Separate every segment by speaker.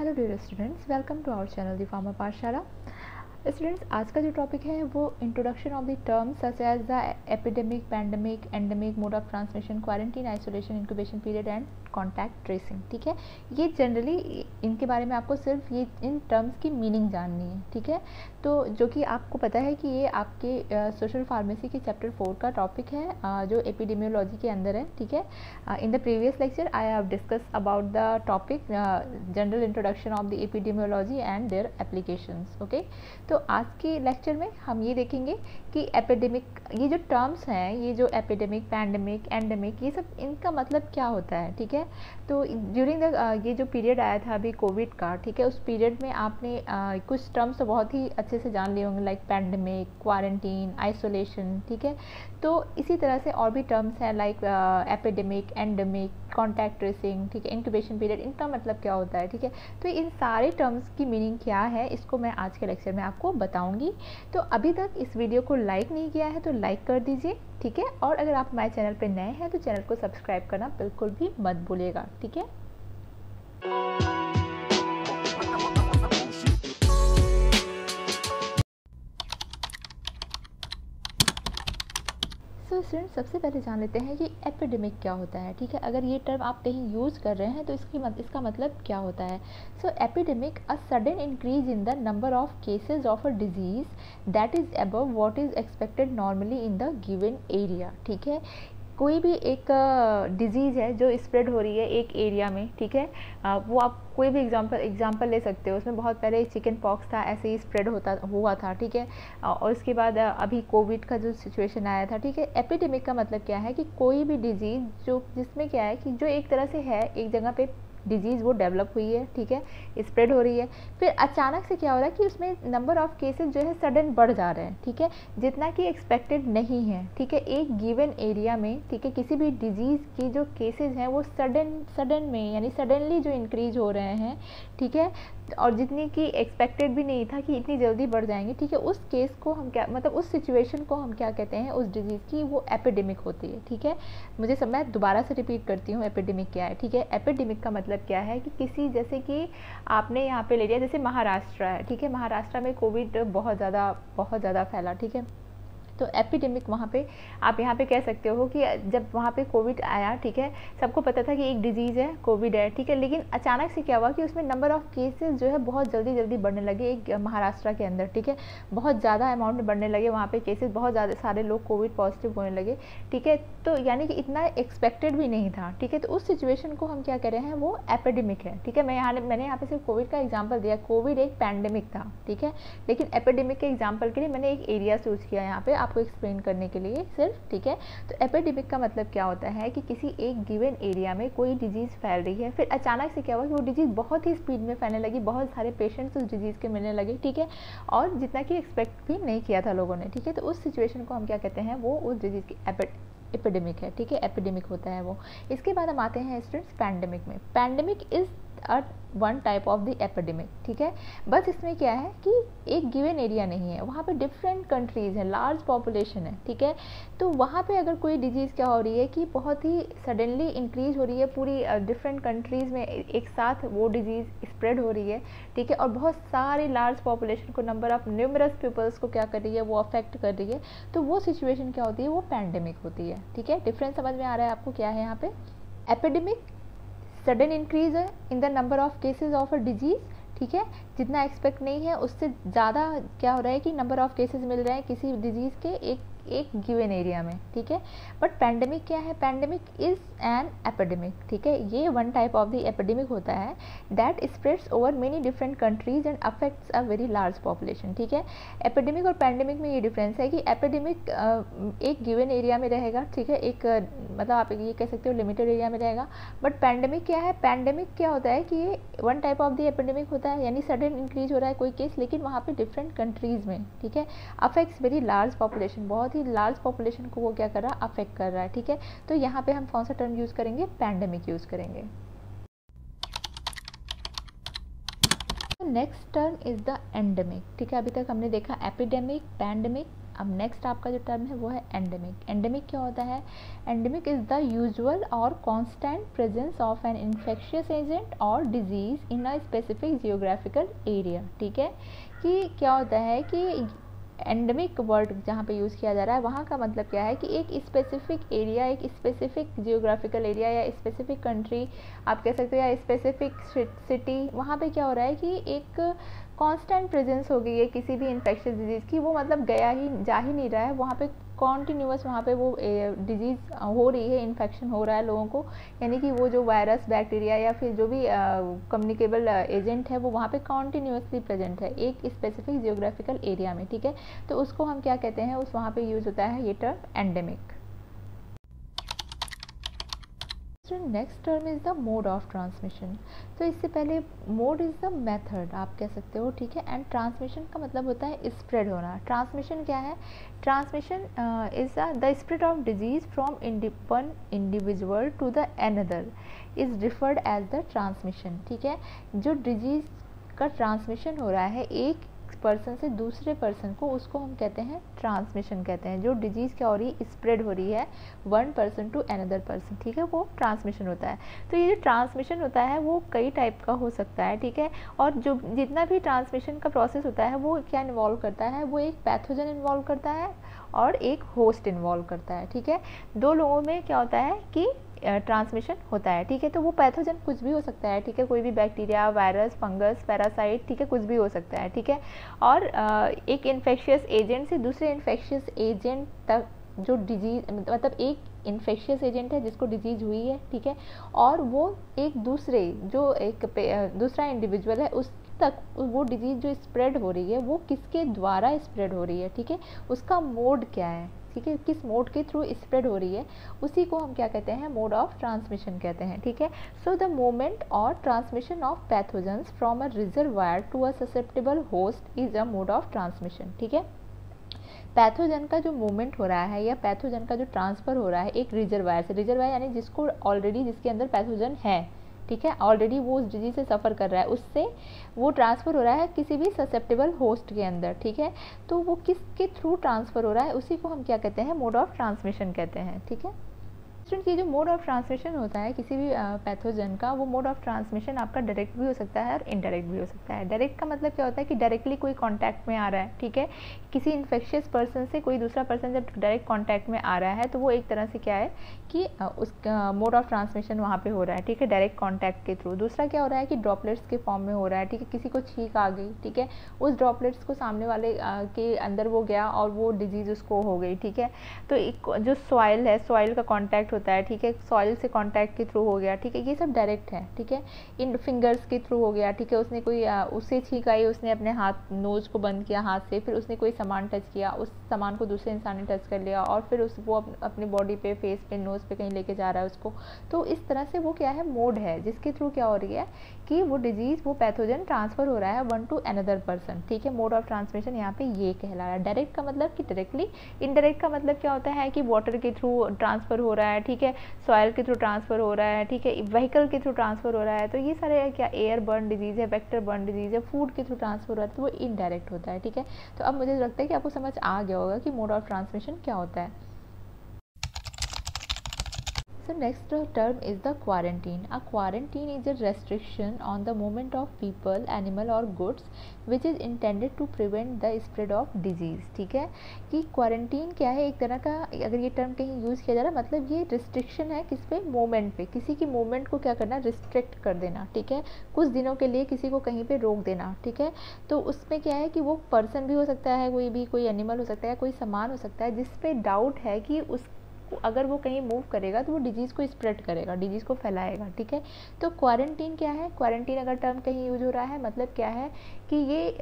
Speaker 1: Hello dear students, welcome to our channel the pharma Pathshala. Students, आज का जो topic है वो introduction of the terms such as the epidemic, pandemic, endemic, mode of transmission, quarantine, isolation, incubation period and contact tracing. ठीक है, ये generally इनके बारे में आपको सिर्फ ये इन टर्म्स की मीनिंग जाननी है। ठीक है, तो जो कि आपको पता है कि ये आपके सोशल फार्मेसी के चैप्टर 4 का टॉपिक है, जो एपिडेमियोलॉजी के अंदर है। ठीक है, in the previous lecture I have discuss about the topic general introduction of the epidemiology and their applications. Okay, तो आज के लेक्चर में हम ये देखेंगे कि एपिडेमिक, ये जो टर्म्स हैं, ये जो एपिडेमिक, पैंडेमिक, एंडेमिक, ये सब इनका मतलब क्या होता है। ठीक है, तो ड्यूरिंग द ये जो पीरियड आया था अभी कोविड का, ठीक है, उस पीरियड में आपने कुछ टर्म्स तो बहुत ही अच्छे से जान लिए होंगे, लाइक पैंडेमिक, क्वारंटीन, आइसोलेशन। ठीक है, तो इसी तरह से और भी टर्म्स हैं like epidemic, endemic, contact tracing. ठीक है, इंक्यूबेशन पीरियड, इनका मतलब क्या होता है। ठीक है, तो इन सारे टर्म्स की मीनिंग क्या है, इसको मैं आज के लेक्चर में आपको बताऊंगी। तो अभी तक इस वीडियो को लाइक नहीं किया है तो लाइक कर दीजिए। ठीक है, और अगर आप हमारे चैनल पर नए हैं तो चैनल को सब्सक्राइब करना बिल्कुल भी मत भूलिएगा। ठीक है, तो स्टूडेंट सबसे पहले जान लेते हैं कि एपिडेमिक क्या होता है। ठीक है, अगर ये टर्म आप कहीं यूज़ कर रहे हैं तो इसका मतलब क्या होता है। So epidemic, a sudden increase in the number of cases of a disease that is above what is expected normally in the given area. ठीक है, कोई भी एक डिजीज़ है जो स्प्रेड हो रही है एक एरिया में। ठीक है, वो आप कोई भी एग्जांपल ले सकते हो। उसमें बहुत पहले चिकन पॉक्स था, ऐसे ही स्प्रेड हुआ था। ठीक है, और उसके बाद अभी कोविड का जो सिचुएशन आया था। ठीक है, एपिडेमिक का मतलब क्या है कि कोई भी डिजीज़ जिसमें क्या है कि जो एक तरह से है, एक जगह पे डिजीज़ वो डेवलप हुई है। ठीक है, स्प्रेड हो रही है, फिर अचानक से क्या हो रहा है कि उसमें नंबर ऑफ़ केसेस जो है सडन बढ़ जा रहे हैं। ठीक है, जितना कि एक्सपेक्टेड नहीं है। ठीक है, एक गिवन एरिया में, ठीक है, किसी भी डिजीज़ की जो केसेस हैं वो सडन में, यानी सडनली जो इंक्रीज हो रहे हैं। ठीक है, और जितनी कि एक्सपेक्टेड भी नहीं था कि इतनी जल्दी बढ़ जाएंगे। ठीक है, उस केस को हम क्या, मतलब उस सिचुएशन को हम क्या कहते हैं, उस डिजीज़ की, वो एपिडेमिक होती है। ठीक है, मैं दोबारा से रिपीट करती हूँ, एपिडेमिक क्या है। ठीक है, एपिडेमिक का मतलब क्या है कि किसी, जैसे कि आपने यहाँ पे ले लिया, जैसे महाराष्ट्र है। ठीक है, महाराष्ट्र में कोविड बहुत ज़्यादा फैला। ठीक है, तो एपिडेमिक वहाँ पे आप यहाँ पे कह सकते हो कि जब वहाँ पे कोविड आया, ठीक है, सबको पता था कि एक डिजीज़ है, कोविड है। ठीक है, लेकिन अचानक से क्या हुआ कि उसमें नंबर ऑफ़ केसेस जो है बहुत जल्दी बढ़ने लगे एक महाराष्ट्र के अंदर। ठीक है, बहुत ज़्यादा अमाउंट में बढ़ने लगे वहाँ पे केसेस, बहुत ज़्यादा सारे लोग कोविड पॉजिटिव होने लगे। ठीक है, तो यानी कि इतना एक्सपेक्टेड भी नहीं था। ठीक है, तो उस सिचुएशन को हम क्या कह रहे हैं, वो एपिडेमिक है। ठीक है, मैंने यहाँ पे सिर्फ कोविड का एग्जाम्पल दिया, कोविड एक पैंडेमिक था। ठीक है, लेकिन एपिडेमिक के एग्जाम्पल के लिए मैंने एक एरिया चूज़ किया यहाँ पे आपको एक्सप्लेन करने के लिए सिर्फ। ठीक है, तो एपिडेमिक का मतलब क्या होता है कि किसी एक गिवन एरिया में कोई डिजीज़ फैल रही है, फिर अचानक से क्या हुआ कि वो डिजीज़ बहुत ही स्पीड में फैलने लगी, बहुत सारे पेशेंट्स उस डिजीज़ के मिलने लगे। ठीक है, और जितना कि एक्सपेक्ट भी नहीं किया था लोगों ने। ठीक है, तो उस सिचुएशन को हम क्या कहते हैं, वो उस डिजीज़ की एपिडेमिक है। ठीक है, एपिडेमिक होता है वो। इसके बाद हम आते हैं स्टूडेंट्स पैंडेमिक में। Pandemic is one type of the epidemic. ठीक है, बस इसमें क्या है कि एक गिवन एरिया नहीं है, वहाँ पे डिफरेंट कंट्रीज़ हैं, लार्ज पॉपुलेशन है। ठीक है, तो वहाँ पे अगर कोई डिजीज़ क्या हो रही है कि बहुत ही सडनली इंक्रीज हो रही है, पूरी डिफरेंट कंट्रीज़ में एक साथ वो डिजीज़ स्प्रेड हो रही है। ठीक है, और बहुत सारे लार्ज पॉपुलेशन को, नंबर ऑफ न्यूमरस पीपल्स को क्या कर रही है, वो अफेक्ट कर रही है, तो वो सिचुएशन क्या होती है, वो पैंडेमिक होती है। ठीक है, डिफरेंस समझ में आ रहा है आपको क्या है यहाँ पे। एपिडेमिक सडन इंक्रीज है इन the number of cases of a disease. ठीक है, जितना एक्सपेक्ट नहीं है उससे ज़्यादा क्या हो रहा है कि नंबर ऑफ केसेस मिल रहे हैं किसी डिजीज़ के एक गिवन एरिया में। ठीक है, बट पैंडेमिक क्या है, पैंडेमिक इज़ एन एपिडेमिक। ठीक है, ये one type of the epidemic होता है that spreads over many different countries and affects a very large population. ठीक है, एपिडेमिक और पैंडेमिक में ये डिफरेंस है कि एपिडेमिक एक गिवन एरिया में रहेगा। ठीक है, एक मतलब आप ये कह सकते हो लिमिटेड एरिया में रहेगा। बट पैंडेमिक क्या है, पैंडेमिक क्या होता है कि ये one type of the epidemic होता है, यानी सडन इंक्रीज हो रहा है कोई केस, लेकिन वहाँ पे डिफरेंट कंट्रीज़ में। ठीक है, अफेक्ट्स वेरी लार्ज पॉपुलेशन, बहुत ही लार्ज पॉपुलेशन को वो क्या कर रहा है, अफेक्ट कर रहा है। ठीक है, तो यहाँ पे हम कौन सा टर्म यूज़ करेंगे, पैंडेमिक यूज़ करेंगे। Next term is the endemic. ठीक है, अभी तक हमने देखा एपिडेमिक, पैंडेमिक, अब नेक्स्ट आपका जो टर्म है वो है एंडेमिक। एंडेमिक क्या होता है? एंडेमिक इज़ द यूजुअल और constant presence of an infectious agent और disease in a specific geographical area. ठीक है, कि क्या होता है कि एंडेमिक वर्ड जहाँ पे यूज़ किया जा रहा है वहाँ का मतलब क्या है कि एक स्पेसिफिक एरिया, एक स्पेसिफिक जियोग्राफिकल एरिया या स्पेसिफिक कंट्री आप कह सकते हो या स्पेसिफिक सिटी, वहाँ पे क्या हो रहा है कि एक कांस्टेंट प्रेजेंस हो गई है किसी भी इन्फेक्शियस डिजीज़ की, वो मतलब जा ही नहीं रहा है, वहाँ पे कॉन्टीन्यूअस वहाँ पे वो डिजीज़ हो रही है, इन्फेक्शन हो रहा है लोगों को, यानी कि वो जो वायरस, बैक्टीरिया या फिर जो भी कम्युनिकेबल एजेंट है वो वहाँ पे कॉन्टीन्यूअसली प्रेजेंट है एक स्पेसिफिक जियोग्राफिकल एरिया में। ठीक है, तो उसको हम क्या कहते हैं, उस वहाँ पे यूज़ होता है ये term endemic. Next term is the mode of transmission. तो इससे पहले मोड इज़ द मेथड आप कह सकते हो। ठीक है, एंड ट्रांसमिशन का मतलब होता है स्प्रेड होना। ट्रांसमिशन क्या है? Transmission is the spread of disease from one individual to the another is referred as the transmission. ठीक है, जो डिजीज़ का ट्रांसमिशन हो रहा है एक पर्सन से दूसरे पर्सन को, उसको हम कहते हैं ट्रांसमिशन कहते हैं। जो डिजीज़ क्या हो रही है, स्प्रेड हो रही है one person to another person, ठीक है, वो ट्रांसमिशन होता है। तो ये जो ट्रांसमिशन होता है वो कई टाइप का हो सकता है। ठीक है, और जो जितना भी ट्रांसमिशन का प्रोसेस होता है वो क्या इन्वॉल्व करता है, वो एक पैथोजन इन्वॉल्व करता है और एक होस्ट इन्वॉल्व करता है। ठीक है, दो लोगों में क्या होता है कि ट्रांसमिशन होता है। ठीक है, तो वो पैथोजन कुछ भी हो सकता है। ठीक है, कोई भी बैक्टीरिया, वायरस, फंगस, पैरासाइट, ठीक है, कुछ भी हो सकता है। ठीक है, और एक इन्फेक्शियस एजेंट से दूसरे इन्फेक्शियस एजेंट तक जो डिजीज, मतलब एक इन्फेक्शियस एजेंट है जिसको डिजीज हुई है, ठीक है, और वो एक दूसरे जो एक दूसरा इंडिविजुअल है उस तक वो डिजीज जो स्प्रेड हो रही है वो किसके द्वारा स्प्रेड हो रही है, ठीक है, उसका मोड क्या है, ठीक है, किस मोड के थ्रू स्प्रेड हो रही है, उसी को हम क्या कहते हैं, मोड ऑफ ट्रांसमिशन कहते हैं। ठीक है, सो द मूवमेंट और transmission of pathogens from a reservoir to a susceptible host is a mode of transmission. ठीक है, पैथोजन का जो मूवमेंट हो रहा है या पैथोजन का जो ट्रांसफ़र हो रहा है एक रिजर्वायर से, रिजर्वायर यानी जिसको ऑलरेडी, जिसके अंदर पैथोजन है, ठीक है, ऑलरेडी वो उस डिजीज से सफ़र कर रहा है, उससे वो ट्रांसफ़र हो रहा है किसी भी ससेप्टेबल होस्ट के अंदर। ठीक है, तो वो किसके थ्रू ट्रांसफ़र हो रहा है, उसी को हम क्या कहते हैं, मोड ऑफ ट्रांसमिशन कहते हैं। ठीक है, स्टूडेंट, ये जो मोड ऑफ ट्रांसमिशन होता है किसी भी पैथोजन का, वो मोड ऑफ ट्रांसमिशन आपका डायरेक्ट भी हो सकता है और इनडायरेक्ट भी हो सकता है। डायरेक्ट का मतलब क्या होता है कि डायरेक्टली कोई कांटेक्ट में आ रहा है, ठीक है, किसी इन्फेक्शियस पर्सन से कोई दूसरा पर्सन जब डायरेक्ट कांटेक्ट में आ रहा है तो वो एक तरह से क्या है कि उसका मोड ऑफ ट्रांसमिशन वहाँ पे हो रहा है। ठीक है, डायरेक्ट कांटेक्ट के थ्रू। दूसरा क्या हो रहा है कि ड्रॉपलेट्स के फॉर्म में हो रहा है। ठीक है, किसी को छींक आ गई, ठीक है, उस ड्रॉपलेट्स को सामने वाले के अंदर वो गया और वो डिजीज़ उसको हो गई। ठीक है, तो एक जो सॉइल है, सॉइल का कॉन्टैक्ट होता है, ठीक है, सॉइल से कांटेक्ट के थ्रू हो गया। ठीक है, ये सब डायरेक्ट है। ठीक है, इन फिंगर्स के थ्रू हो गया। ठीक है, उसने कोई उससे छींक आई, उसने अपने हाथ, नोज को बंद किया हाथ से, फिर उसने कोई सामान टच किया, उस सामान को दूसरे इंसान ने टच कर लिया और फिर वो अपनी बॉडी पे, फेस पे, नोज पे कहीं लेके जा रहा है उसको। तो इस तरह से वो क्या है, मोड है जिसके थ्रू क्या हो रही है कि वो डिजीज़, वो पैथोजन ट्रांसफ़र हो रहा है वन टू अनदर पर्सन। ठीक है, मोड ऑफ ट्रांसमिशन यहाँ पे ये कहला रहा है। डायरेक्ट का मतलब कि डायरेक्टली, इनडायरेक्ट का मतलब क्या होता है कि वाटर के थ्रू ट्रांसफ़र हो रहा है, ठीक है, सॉइल के थ्रू ट्रांसफ़र हो रहा है, ठीक है, व्हीकल के थ्रू ट्रांसफ़र हो रहा है। तो ये सारे क्या, एयर बर्न डिजीज़ है, वेक्टर बर्न डिजीज़ है, फूड के थ्रू ट्रांसफ़र हो रहा है, तो वो इनडायरेक्ट होता है। ठीक है, तो अब मुझे लगता है कि आपको समझ आ गया होगा कि मोड ऑफ ट्रांसमिशन क्या होता है। So next term is the quarantine. A quarantine is a restriction on the movement of people, animal or goods which is intended to prevent the spread of disease. ठीक है, कि quarantine क्या है, एक तरह का, अगर ये टर्म कहीं यूज़ किया जा रहा है, मतलब ये रिस्ट्रिक्शन है किस पे, मूवमेंट पे, किसी की मूवमेंट को क्या करना, रिस्ट्रिक्ट कर देना। ठीक है, कुछ दिनों के लिए किसी को कहीं पे रोक देना। ठीक है, तो उसमें क्या है कि वो पर्सन भी हो सकता है, कोई भी, कोई एनिमल हो सकता है, कोई सामान हो सकता है जिस पे डाउट है कि उस अगर वो कहीं मूव करेगा तो वो डिजीज़ को स्प्रेड करेगा, डिजीज़ को फैलाएगा। ठीक है, तो क्वारंटीन क्या है, क्वारंटीन अगर टर्म कहीं यूज हो रहा है, मतलब क्या है कि ये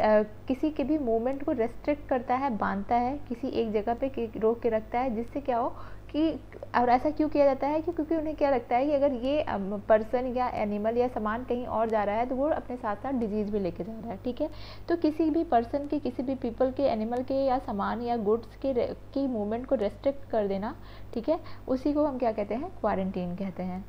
Speaker 1: किसी के भी मूवमेंट को रेस्ट्रिक्ट करता है, बांधता है, किसी एक जगह पे रोक के रखता है, जिससे क्या हो कि, और ऐसा क्यों किया जाता है कि क्योंकि उन्हें क्या लगता है कि अगर ये पर्सन या एनिमल या सामान कहीं और जा रहा है तो वो अपने साथ साथ डिजीज़ भी लेके जा रहा है। ठीक है, तो किसी भी पर्सन के, किसी भी पीपल के, एनिमल के या सामान या गुड्स की मूवमेंट को रेस्ट्रिक्ट कर देना, ठीक है, उसी को हम क्या कहते हैं, क्वारंटीन कहते हैं।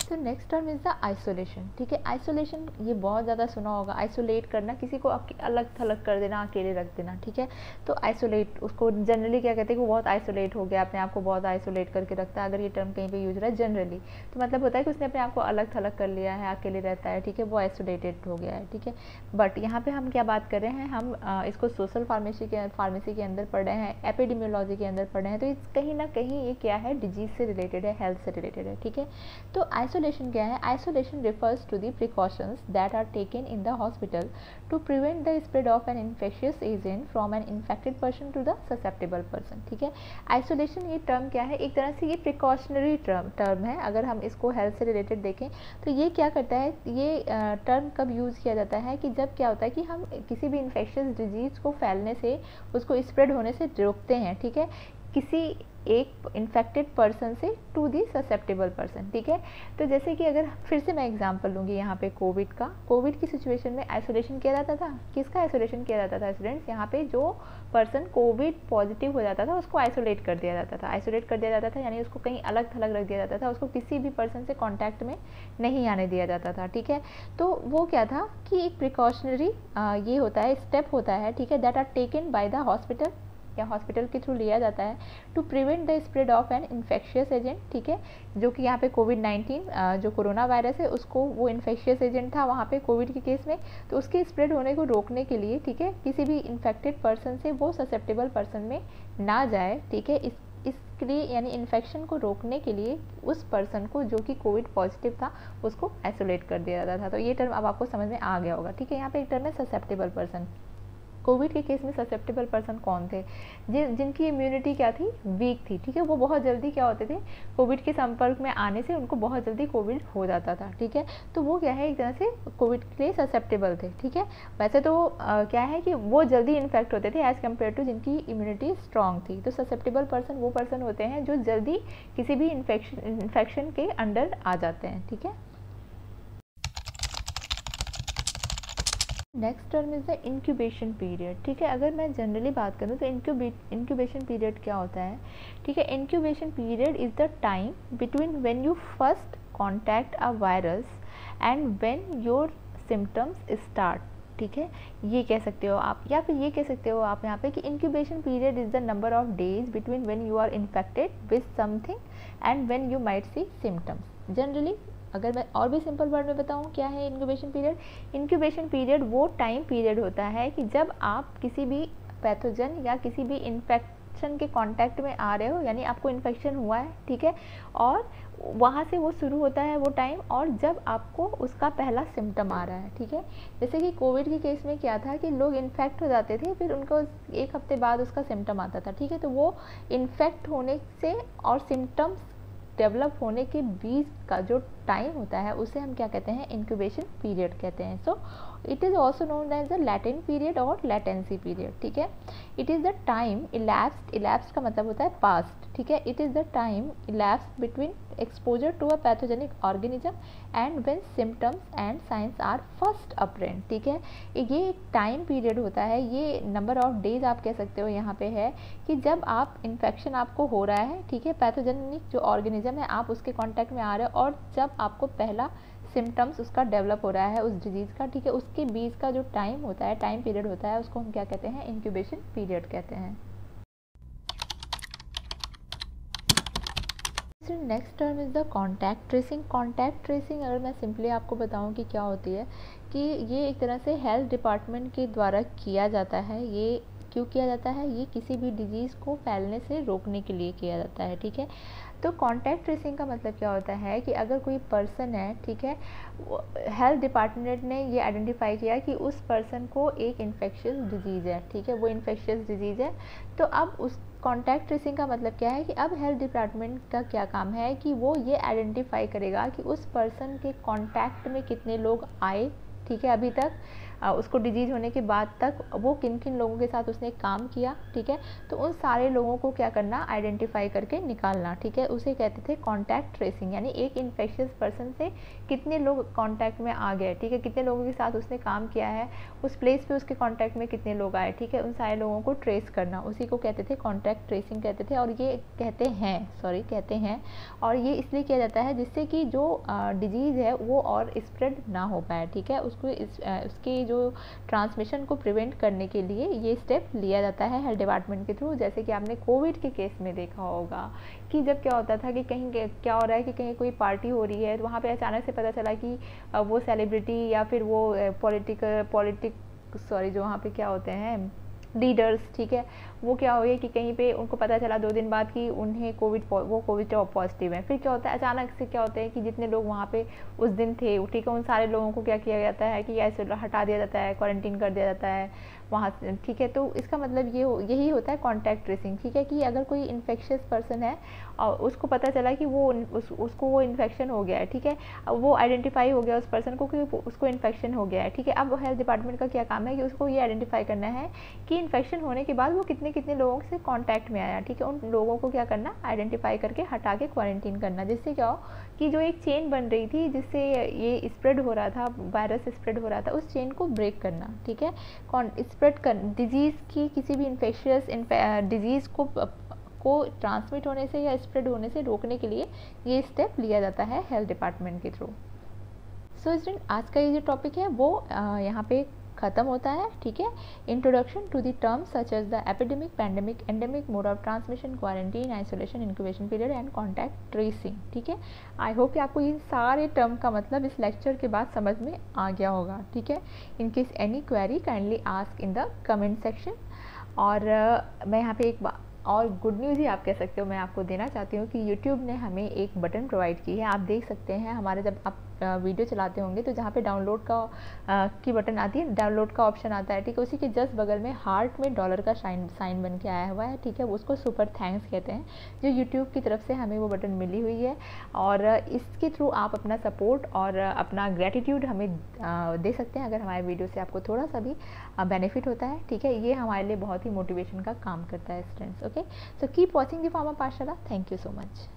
Speaker 1: तो next term is the isolation, ठीक है। आइसोलेशन ये बहुत ज़्यादा सुना होगा, आइसोलेट करना, किसी को अलग थलग कर देना, अकेले रख देना, ठीक है। तो आइसोलेट, उसको जनरली क्या कहते हैं कि वो बहुत आइसोलेट हो गया, अपने आप को बहुत आइसोलेट करके रखता है। अगर ये टर्म कहीं पे यूज रहा है जनरली, तो मतलब होता है कि उसने अपने आप को अलग थलग कर लिया है, अकेले रहता है, ठीक है, वो आइसोलेटेड हो गया है, ठीक है। बट यहाँ पे हम क्या बात कर रहे हैं, हम इसको सोशल फार्मेसी के अंदर पढ़ रहे हैं, एपिडेमियोलॉजी के अंदर पढ़ रहे हैं, तो इस कहीं ना कहीं ये क्या है, डिजीज से रिलेटेड है, हेल्थ से रिलेटेड है, ठीक है। तो आइसोलेशन क्या है, isolation refers to the precautions that are taken in the hospital to prevent the spread of an infectious agent from an infected person to the susceptible person, ठीक है। आइसोलेशन ये टर्म क्या है, एक तरह से ये प्रिकॉशनरी टर्म है। अगर हम इसको हेल्थ से रिलेटेड देखें तो ये क्या करता है, ये टर्म कब यूज़ किया जाता है कि जब क्या होता है कि हम किसी भी इन्फेक्शियस डिजीज़ को फैलने से, उसको स्प्रेड होने से रोकते हैं, ठीक है, किसी एक इन्फेक्टेड पर्सन से टू दी ससेप्टेबल पर्सन, ठीक है। तो जैसे कि अगर फिर से मैं एग्जांपल लूँगी यहाँ पे कोविड का, कोविड की सिचुएशन में आइसोलेशन किया जाता था, किसका आइसोलेशन किया जाता था स्टूडेंट्स, यहाँ पे जो पर्सन कोविड पॉजिटिव हो जाता था उसको आइसोलेट कर दिया जाता था, आइसोलेट कर दिया जाता था, यानी उसको कहीं अलग थलग रख दिया जाता था, उसको किसी भी पर्सन से कॉन्टैक्ट में नहीं आने दिया जाता था, ठीक है। तो वो क्या था कि एक प्रिकॉशनरी ये होता है, स्टेप होता है, ठीक है, that are taken by the hospital, या हॉस्पिटल के थ्रू लिया जाता है to prevent the spread of an infectious agent, ठीक है, जो कि यहाँ पे कोविड-19 जो कोरोना वायरस है उसको, वो इन्फेक्शियस एजेंट था वहाँ पे कोविड के केस में, तो उसके स्प्रेड होने को रोकने के लिए, ठीक है, किसी भी इन्फेक्टेड पर्सन से वो ससेप्टेबल पर्सन में ना जाए, ठीक है, इसके लिए यानी इन्फेक्शन को रोकने के लिए उस पर्सन को जो कि कोविड पॉजिटिव था उसको आइसोलेट कर दिया जाता था। तो ये टर्म अब आपको समझ में आ गया होगा, ठीक है। यहाँ पे एक टर्म है ससेप्टेबल पर्सन। कोविड के केस में ससेप्टेबल पर्सन कौन थे, जिनकी इम्यूनिटी क्या थी, वीक थी, ठीक है, वो बहुत जल्दी क्या होते थे, कोविड के संपर्क में आने से उनको बहुत जल्दी कोविड हो जाता था, ठीक है। तो वो क्या है, एक तरह से कोविड के लिए ससेप्टेबल थे, ठीक है। वैसे तो क्या है कि वो जल्दी इन्फेक्ट होते थे एज़ कम्पेयर टू जिनकी इम्यूनिटी स्ट्रॉन्ग थी। तो ससेप्टेबल पर्सन वो पर्सन होते हैं जो जल्दी किसी भी इन्फेक्शन के अंडर आ जाते हैं, ठीक है। Next term is the incubation period, ठीक है। अगर मैं जनरली बात करूँ तो इंक्यूबेशन पीरियड क्या होता है, ठीक है। Incubation period is the time between when you first contact a virus and when your symptoms start, ठीक है, ये कह सकते हो आप, या फिर ये कह सकते हो आप यहाँ पे कि incubation period is the number of days between when you are infected with something and when you might see symptoms. Generally अगर मैं और भी सिंपल वर्ड में बताऊँ क्या है इंक्यूबेशन पीरियड, इंक्यूबेशन पीरियड वो टाइम पीरियड होता है कि जब आप किसी भी पैथोजन या किसी भी इन्फेक्शन के कांटेक्ट में आ रहे हो, यानी आपको इन्फेक्शन हुआ है, ठीक है, और वहाँ से वो शुरू होता है वो टाइम, और जब आपको उसका पहला सिम्टम आ रहा है, ठीक है। जैसे कि कोविड के केस में क्या था कि लोग इन्फेक्ट हो जाते थे, फिर उनको 1 हफ्ते बाद उसका सिम्टम आता था, ठीक है। तो वो इन्फेक्ट होने से और सिम्टम्स डेवलप होने के बीच का जो टाइम होता है उसे हम क्या कहते हैं, इंक्यूबेशन पीरियड कहते हैं। So it is also known as the latent period और लैटेंसी पीरियड, ठीक है। It is the time elapsed का मतलब होता है पास्ट, ठीक है। It is the time elapsed between exposure to a pathogenic organism and when symptoms and signs are first apparent, ठीक है। ये एक टाइम पीरियड होता है, ये नंबर ऑफ डेज आप कह सकते हो यहाँ पे है कि जब आप इन्फेक्शन आपको हो रहा है, ठीक है, पैथोजेनिक जो ऑर्गेनिज्म है आप उसके कॉन्टैक्ट में आ रहे हो, और जब आपको पहला सिम्टम्स उसका डेवलप हो रहा है उस डिजीज़ का, ठीक है, उसके बीच का जो टाइम होता है, टाइम पीरियड होता है, उसको हम क्या कहते हैं, इंक्यूबेशन पीरियड कहते हैं। Next term is the contact tracing. Contact tracing अगर मैं सिंपली आपको बताऊं कि क्या होती है, कि ये एक तरह से हेल्थ डिपार्टमेंट के द्वारा किया जाता है। ये क्यों किया जाता है, ये किसी भी डिजीज़ को फैलने से रोकने के लिए किया जाता है, ठीक है। तो कॉन्टैक्ट ट्रेसिंग का मतलब क्या होता है कि अगर कोई पर्सन है, ठीक है, हेल्थ डिपार्टमेंट ने ये आइडेंटिफाई किया कि उस पर्सन को एक इन्फेक्शियस डिजीज़ है, ठीक है, वो इन्फेक्शियस डिजीज़ है, तो अब उस कॉन्टैक्ट ट्रेसिंग का मतलब क्या है कि अब हेल्थ डिपार्टमेंट का क्या काम है कि वो ये आइडेंटिफाई करेगा कि उस पर्सन के कॉन्टैक्ट में कितने लोग आए, ठीक है, अभी तक उसको डिजीज़ होने के बाद तक वो किन किन लोगों के साथ उसने काम किया, ठीक है। तो उन सारे लोगों को क्या करना, आइडेंटिफाई करके निकालना, ठीक है। उसे कहते थे कॉन्टैक्ट ट्रेसिंग, यानी एक इन्फेक्शियस पर्सन से कितने लोग कॉन्टैक्ट में आ गए, ठीक है, कितने लोगों के साथ उसने काम किया है, उस प्लेस पे उसके कॉन्टैक्ट में कितने लोग आए, ठीक है, उन सारे लोगों को ट्रेस करना, उसी को कहते थे कॉन्टैक्ट ट्रेसिंग कहते थे। और ये कहते हैं और ये इसलिए किया जाता है जिससे कि जो डिजीज़ है वो और स्प्रेड ना हो पाए, ठीक है। उसके जो ट्रांसमिशन को प्रिवेंट करने के लिए ये स्टेप लिया जाता है हेल्थ डिपार्टमेंट के थ्रू। जैसे कि आपने कोविड के केस में देखा होगा कि जब क्या होता था कि कहीं क्या हो रहा है कि कहीं कोई पार्टी हो रही है, तो वहाँ पे अचानक से पता चला कि वो सेलिब्रिटी या फिर वो जो वहाँ पे क्या होते हैं लीडर्स, ठीक है, वो क्या हो गया कि कहीं पे उनको पता चला 2 दिन बाद कि उन्हें कोविड पॉजिटिव है। फिर क्या होता है, अचानक से क्या होता है कि जितने लोग वहाँ पे उस दिन थे, ठीक है, उन सारे लोगों को क्या किया जाता है कि ऐसे हटा दिया जाता है, क्वारंटीन कर दिया जाता है वहाँ, ठीक है। तो इसका मतलब यही होता है कॉन्टैक्ट ट्रेसिंग, ठीक है, कि अगर कोई इन्फेक्शियस पर्सन है और उसको पता चला कि उसको वो इन्फेक्शन हो गया है, ठीक है, वो आइडेंटिफाई हो गया उस पर्सन को कि उसको इन्फेक्शन हो गया है, ठीक है। अब हेल्थ डिपार्टमेंट का क्या काम है कि उसको ये आइडेंटिफाई करना है कि इन्फेक्शन होने के बाद वो कितने कितने लोगों से कांटेक्ट में आया, ठीक है। उन लोगों को क्या करना, आइडेंटिफाई करके हटा के क्वारंटीन करना, जिससे क्या हो कि जो एक चेन बन रही थी जिससे ये स्प्रेड हो रहा था, वायरस स्प्रेड हो रहा था, उस चेन को ब्रेक करना, ठीक है। स्प्रेड कर डिजीज़ की, किसी भी इन्फेक्शियस डिजीज़ को ट्रांसमिट होने से या स्प्रेड होने से रोकने के लिए ये स्टेप लिया जाता है हेल्थ डिपार्टमेंट के थ्रू। सो स्टूडेंट, आज का ये जो टॉपिक है वो यहाँ पे ख़त्म होता है, ठीक है। Introduction to the terms such as the epidemic, pandemic, endemic, mode of transmission, quarantine, isolation, incubation period and contact tracing, ठीक है। आई होप कि आपको इन सारे टर्म का मतलब इस लेक्चर के बाद समझ में आ गया होगा, ठीक है। In case any query kindly ask in the comment section. और मैं यहाँ पे एक और गुड न्यूज़ ही आप कह सकते हो मैं आपको देना चाहती हूँ कि YouTube ने हमें एक बटन प्रोवाइड की है। आप देख सकते हैं हमारे, जब आप वीडियो चलाते होंगे तो जहाँ पे डाउनलोड की बटन आती है, डाउनलोड का ऑप्शन आता है, ठीक है, उसी के जस्ट बगल में हार्ट में डॉलर का साइन बन के आया हुआ है, ठीक है। उसको सुपर थैंक्स कहते हैं, जो यूट्यूब की तरफ से हमें वो बटन मिली हुई है। और इसके थ्रू आप अपना सपोर्ट और अपना ग्रेटिट्यूड हमें दे सकते हैं अगर हमारे वीडियो से आपको थोड़ा सा भी बेनिफिट होता है, ठीक है। ये हमारे लिए बहुत ही मोटिवेशन का काम करता है students. Okay, so keep watching the pharma Pathshala. Thank you so much.